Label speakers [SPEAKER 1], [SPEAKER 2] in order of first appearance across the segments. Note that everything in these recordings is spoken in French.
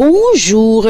[SPEAKER 1] Bonjour.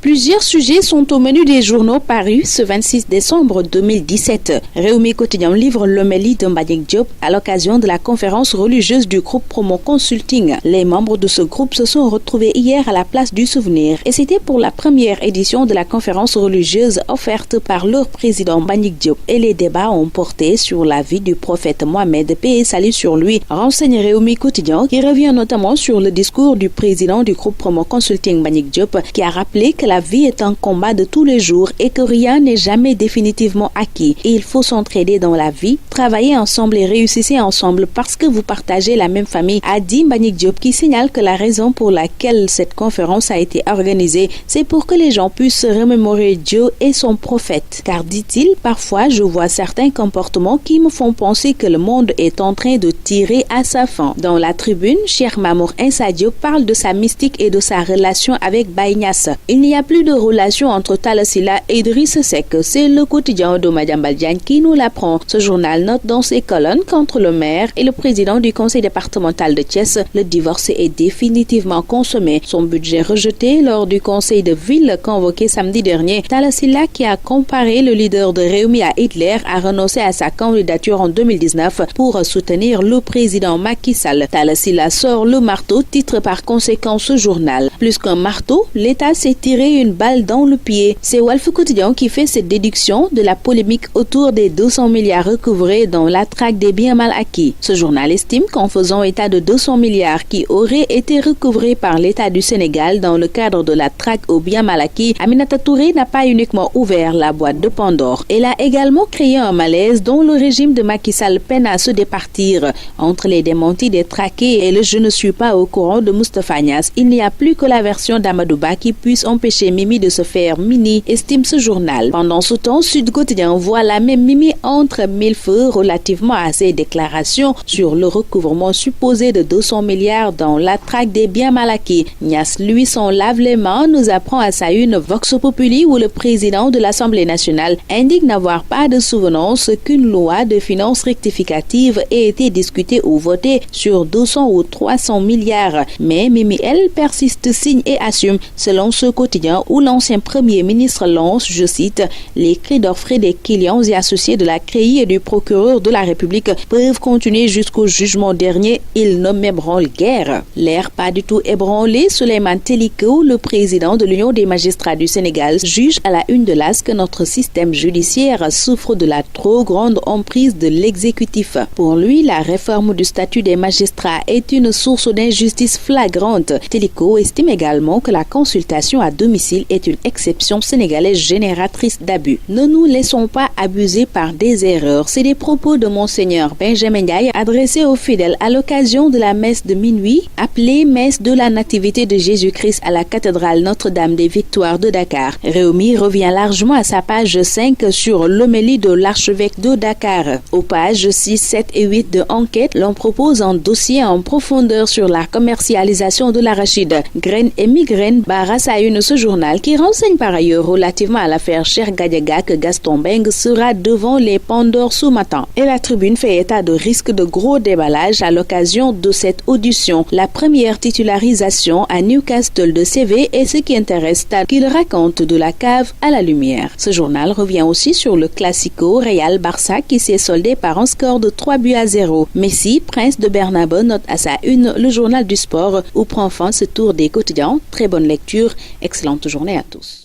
[SPEAKER 1] Plusieurs sujets sont au menu des journaux parus ce 26 décembre 2017. Réumi Quotidien livre l'homélie de Mbagnick Diop à l'occasion de la conférence religieuse du groupe Promo Consulting. Les membres de ce groupe se sont retrouvés hier à la place du Souvenir et c'était pour la première édition de la conférence religieuse offerte par leur président Mbagnick Diop. Et les débats ont porté sur la vie du prophète Mohamed, paix et salut sur lui. Renseigne Réumi Quotidien qui revient notamment sur le discours du président du groupe Promo Consulting Mbagnick Diop qui a rappelé que la vie est un combat de tous les jours et que rien n'est jamais définitivement acquis. Et il faut s'entraider dans la vie, travailler ensemble et réussir ensemble parce que vous partagez la même famille, a dit Mbagnick Diop qui signale que la raison pour laquelle cette conférence a été organisée, c'est pour que les gens puissent se remémorer Dieu et son prophète. Car dit-il, parfois je vois certains comportements qui me font penser que le monde est en train de tirer à sa fin. Dans la tribune, Cheikh Mamour Insa Diop parle de sa mystique et de sa relation avec Baye Niass. Il n'y a plus de relation entre Talla Sylla et Idrissa Seck. C'est le quotidien de Madiambal Diagne qui nous l'apprend. Ce journal note dans ses colonnes qu'entre le maire et le président du conseil départemental de Thiès, le divorce est définitivement consommé. Son budget rejeté lors du conseil de ville convoqué samedi dernier, Talla Sylla, qui a comparé le leader de Réumi à Hitler, a renoncé à sa candidature en 2019 pour soutenir le président Macky Sall. Talla Sylla sort le marteau, titre par conséquent ce journal. Plus qu'un marteau, l'État s'est tiré une balle dans le pied. C'est Walf Quotidien qui fait cette déduction de la polémique autour des 200 milliards recouvrés dans la traque des biens mal acquis. Ce journal estime qu'en faisant état de 200 milliards qui auraient été recouvrés par l'État du Sénégal dans le cadre de la traque aux biens mal acquis, Aminata Touré n'a pas uniquement ouvert la boîte de Pandore. Elle a également créé un malaise dont le régime de Macky Sall peine à se départir. Entre les démentis des traqués et le je ne suis pas au courant de Moustapha Niasse, il n'y a plus que la version d'Amadou Ba qui puisse empêcher Mimi de se faire mini, estime ce journal. Pendant ce temps, Sud Quotidien voit la même Mimi entre mille feux relativement à ses déclarations sur le recouvrement supposé de 200 milliards dans la traque des biens mal acquis. Niasse, lui, s'en lave les mains, nous apprend à sa une Vox Populi où le président de l'Assemblée nationale indique n'avoir pas de souvenance qu'une loi de finances rectificative ait été discutée ou votée sur 200 ou 300 milliards. Mais Mimi, elle, persiste, signe et assume, selon ce quotidien où l'ancien premier ministre lance, je cite, les cris d'orfraie des clients et associés de la CREI et du procureur de la République peuvent continuer jusqu'au jugement dernier, ils ne m'ébranlent guère. L'air pas du tout ébranlé, Souleymane Teliko, le président de l'Union des magistrats du Sénégal, juge à la une de l'AS que notre système judiciaire souffre de la trop grande emprise de l'exécutif. Pour lui, la réforme du statut des magistrats est une source d'injustice flagrante. Teliko estime également que la consultation à domicile est une exception sénégalaise génératrice d'abus. Ne nous laissons pas abuser par des erreurs. C'est des propos de Monseigneur Benjamin Ndiaye adressés aux fidèles à l'occasion de la messe de minuit, appelée messe de la Nativité de Jésus-Christ à la cathédrale Notre-Dame des Victoires de Dakar. Réumi revient largement à sa page 5 sur l'homélie de l'archevêque de Dakar. Aux pages 6, 7 et 8 de Enquête, l'on propose un dossier en profondeur sur la commercialisation de l'arachide. Graines et migraines barrasse à une ce journal qui renseigne par ailleurs relativement à l'affaire Cheikh Gadiaga que Gaston Mbengue sera devant les Pandores ce matin. Et la tribune fait état de risque de gros déballage à l'occasion de cette audition. La première titularisation à Newcastle de CV est ce qui intéresse Tad qu'il raconte de la cave à la lumière. Ce journal revient aussi sur le classico Real Barça qui s'est soldé par un score de 3-0. Messi, prince de Bernabeu, note à sa une le journal du sport où prend fin ce tour des quotidiens. Très bonne lecture, excellente journée à tous.